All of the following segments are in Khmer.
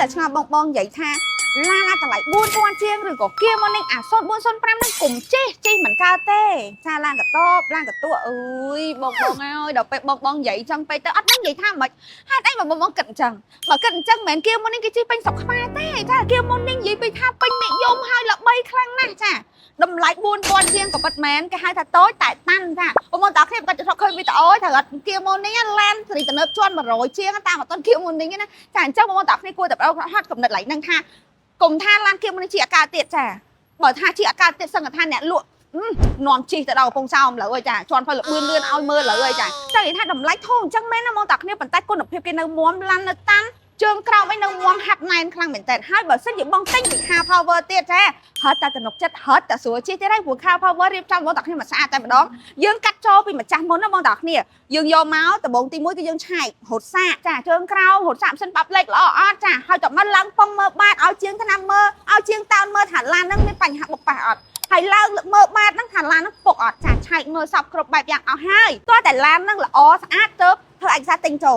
តែឆ្ងល់បងនិយាយថាឡានតម្លៃ4000ជាងឬក៏គៀមកនេះអា0 405ហ្នឹងកុំចេះមិនកើតទេចាឡានកតបឡានកតួអើយបងអើយដល់ពេលបងនិយាយចឹងពេកទៅអត់ដឹងនិយាយថាម៉េចហេតុអីបងគិតអញ្ចឹងបើគិតអញ្ចឹងមិនមែនគៀមកនេះគេជិះពេញស្រុកខ្មែរទេចាគៀមកនេះនិយាយពេកថាពេញនិយមហើយល្បីខ្លាំងណាស់ចាតម្លៃ4000ជាងក៏ពិតមែនគេហៅថាតូចតែតាន់ចាបងតើគ្នាគាត់ទៅឃើញវីដេអូថាគាត់គៀមកនេះឡានសេរីទំនើបជាន់100ជាងតាមអត់ទាន់គៀមកនេះណាចាអញ្ចឹងបងតើគ្នាគួរតែបដោតហត់កំណត់ឡៃហ្នឹងថាកុំថាឡានគៀមកនេះជាអាការទៀតចាបើថាជាអាការទៀតសឹងថាអ្នកលក់នាំជីទៅដល់កំពង់សោមលើចាជន់ផ្លូវលឿនឲ្យមើលលើចាតែនិយាយថាតម្លៃធូរអញ្ចឹងមែនណាបងតើគ្នាប៉ុន្តែគុណភាពគេនៅមាំឡាននៅតាន់ជើងក្រោមឯនៅមាំហាត់ណែនខ្លាំងមែនតើហើយបើសិនជាបងទិញពី Car Power ទៀតចាហត់តែទំនុកចិត្តហត់តែស្រួលជិះទៀតហើយព្រោះ Car Power រៀបចំបងតើគ្នាមកស្អាតតែម្ដងយើងកាត់ចូលពីម្ចាស់មុនណាបងតើគ្នាយើងយកមកដំបងទី1គឺយើងឆែករត់សាកចាជើងក្រោមរត់សាកសិនបាប់លេខល្អអត់ចាហើយតមកឡើងប៉ុងមើលបាតឲ្យជាងថ្នាំមើលឲ្យជាងតោនមើលថាឡានហ្នឹងមានបញ្ហាបុកប៉ះអត់ហើយឡើងមើលបាតហ្នឹងថាឡានហ្នឹងពុកអត់ចាឆែកមើលសពគ្រប់បែបយ៉ាងអស់ហើយតោះតែឡានហ្នឹងល្អស្អាតទៅធ្វើឯកសារទិញចូល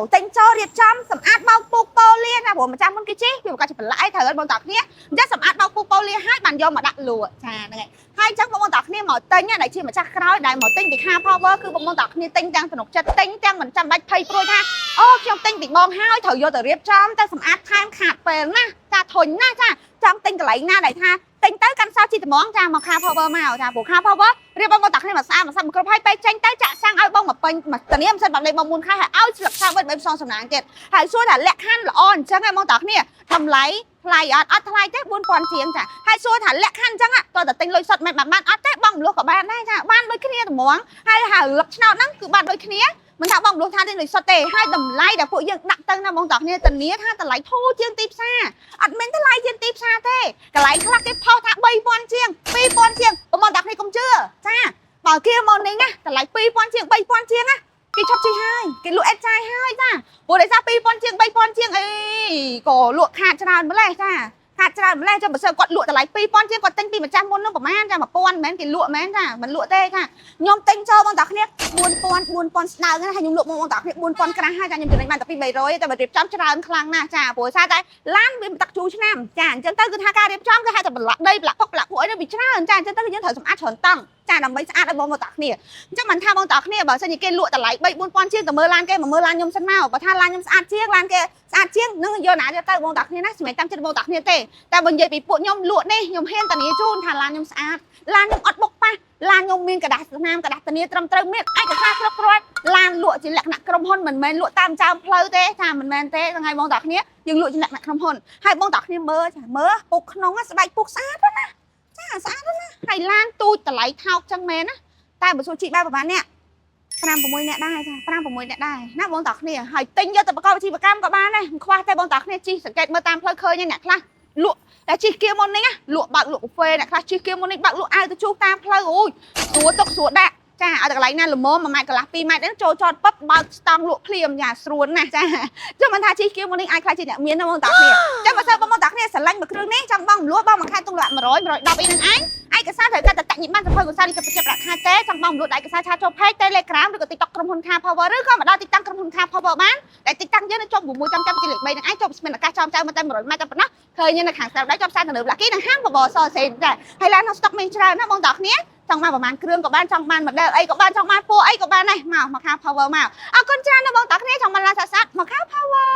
រៀបចំសម្អាតបោកពូកប៉ូលីណាព្រោះម្ចាស់មុនគេជិះវាប្រកាសជាបន្លាក់ឯត្រូវបងតើគ្នាអញ្ចឹងសម្អាតបោកពូកប៉ូលីហើយបានយកមកដាក់លក់ចាហ្នឹងហើយហើយអញ្ចឹងបងតើគ្នាមកទិញដែលជាម្ចាស់ក្រោយដែលមកទិញពី Car Power គឺបងតើគ្នាទិញទាំងទំនុកចិត្តទិញទាំងមិនចាំបាច់ភ័យព្រួយថាអូខ្ញុំទិញពីបងហើយត្រូវយកទៅរៀបចំតែសម្អាតថែមខាតពេលណាចាធុញណាចាចង់ទិញកន្លែងណាដែលថាទិញទៅកាន់សោជីត្មងចាមក Car Power មកចាព្រោះ Car Power រៀបបងតើគ្នាមកស្អាតមកគ្រប់ហើយពេលចេញទៅចាក់សាំងឲ្យបងមកពេញមកធានាមិនសិនបាត់លេខបងមុនខែហើយឲ្យស្លឹកសាំងវិញផ្សងសំណាងទៀតហើយសួរថាលក្ខខណ្ឌល្អអញ្ចឹងឯងបងតើគ្នាតម្លៃថ្លៃអត់ថ្លៃទេ4000ជាងចាហើយសួរថាលក្ខខណ្ឌអញ្ចឹងតើតែទិញលុយសុទ្ធមិនបានអត់ទេបងមលុះក៏បានដែរចាបានដូចគ្នាត្មងហើយលឹកឆ្នោតហ្នឹងគឺបានដូចគ្នាមិនថាបងមលុះថាទិញលុយសុទ្ធទេហើយតម្លៃដែលពួកយើងដាក់ទៅណាបងតើគ្នាធានាថាតម្លៃធូរជាងទីផ្សារអត់មែនថ្លៃជាងទីផ្សារទេកន្លែងខ្លះគេផុសថា3000ជាង2000ជាងបងតើគ្នាកុំជឿចាបើគេមកនេះណាតម្លៃ2000ជាង3000ជាងណាគេឈប់ជិះហើយគេលក់អេតចាយហើយចាព្រោះដោយសារ2000ជាង3000ជាងអីក៏លក់ខាតច្រើនម្លេះចាខាតច្រើនម្លេះចាំបើសិនគាត់លក់តម្លៃ2000ជាងគាត់ទិញពីម្ចាស់មុននោះប្រហែលចា1000មិនមែនគេលក់មែនចាមិនលក់ទេចាខ្ញុំទិញចូលបងតើគ្នា4000ស្ដើងណាហើយខ្ញុំលក់បងតើគ្នា4000ក្រាស់ហើយចាខ្ញុំចំណេញបានតែ200តែបើរៀបចំច្រើនខ្លាំងណាស់ចាព្រោះសារតែឡានវាមិនតាក់ជួឆ្នាំចាអញ្ចឹងទៅគឺថាការរៀបចំគឺហៅតែប្រឡាក់ដីប្រឡាក់ពុកប្រឡាក់ពួកអីនេះវាច្រើនចាអញ្ចឹងទៅយើងត្រូវសម្អាតច្រើនតង់ចាដើម្បីស្អាតឲ្យបងតើគ្នាអញ្ចឹងមិនថាបងតើគ្នាបើសិនជាគេលក់តម្លៃ3-4000ជាងទៅមើលឡានគេមកមើលឡានខ្ញុំសិនមកបើថាឡានខ្ញុំស្អាតជាងឡានគេស្អាតជាងនឹងយកណាយកទៅបងតើគ្នាណាសម្រាប់តាមចិត្តបងតើគ្នាទេតែបើនិយាយពីពួកខ្ញុំលក់នេះខ្ញុំហ៊ានតានីជូនថាឡានខ្ញុំស្អាតឡានខ្ញុំអត់បុកប៉ះឡានខ្ញុំមានកដាស់ស្នាមកដាស់តានីត្រឹមត្រូវមានឯកសារគ្រប់គ្រាន់ឡានលក់ជាលក្ខណៈក្រុមហ៊ុនមិនមែនលក់តាមចើមផ្លូវទេចាមិនមែនទេថ្ងៃបងតើគ្នាយើងលក់ជាលក្ខណៈក្រុមហ៊ុនហើយបងតើគ្នាមើលចាមើលពុកក្នុងស្បែកពុកស្អាតណាចាស្អាតណាហើយឡានទូចតម្លៃថោកចឹងមែនណាតែបើសួរជីបែបប្រហែលអ្នក5-6អ្នកដែរចា5-6អ្នកដែរណាបងតើគ្នាហើយទិញយកទៅប្រកបអាជីវកម្មក៏បានដែរមិនខ្វះទេបងតើគ្នាជិះសង្កេតមើលតាមផ្លូវឃើញអ្នកខ្លះលក់តែជិះគៀមុននេះណាលក់បើកលក់កាហ្វេអ្នកខ្លះជិះគៀមុននេះបើកលក់អាវទៅជួសតាមផ្លូវអូយស្រួលទុកស្រួលដាក់ចាឲ្យតែកន្លែងណាល្មម1ម៉ែត្រកន្លះ2ម៉ែត្រហ្នឹងចូលចតពឹបបើកស្តង់លក់ភ្លាមចាស្រួលណាស់ចាចឹងមិនថាជិះគៀមុននេះអាចខ្លាចជាអ្នកមានណាបងតើគ្នាចឹងបើសិនបងតើគ្នាស្រឡាញ់មួយគ្រឿងនេះចង់បងលក់បងមួយខែទុំ100 110អីហ្នឹងឯកសារត្រូវការតែតញ្ញបានសភៅកសាលីទៅប្រចាំប្រាក់ខែទេចង់បងលក់ឯកសារឆាតចូល page Telegram ឬក៏ TikTok ក្រុមហ៊ុន Car Power ឬក៏មកដល់ TikTok ក្រុមហ៊ុន Car Power បានតែ TikTok យើងនៅជាប់6ចាំជាលេខ3ហ្នឹងឯងជាប់ស្មានអាកាសចំចៅមកតែ100ម៉ែត្រតែប៉ុណ្ណោះឃើញនៅខាងស្ដាំដៃជាប់ផ្សារទៅលើ Lucky នឹងហាងបបសសេនចាហើយឡាននៅ stock មានច្រើនណាបងតើគ្នាចង់មកប្រហែលគ្រឿងក៏បានចង់បាន model អីក៏បានចង់បានពណ៌អីក៏បានដែរមក Car Power មកអរគុណច្រើនណាបងតើគ្នាចង់បានឡានស្អាតមក Car Power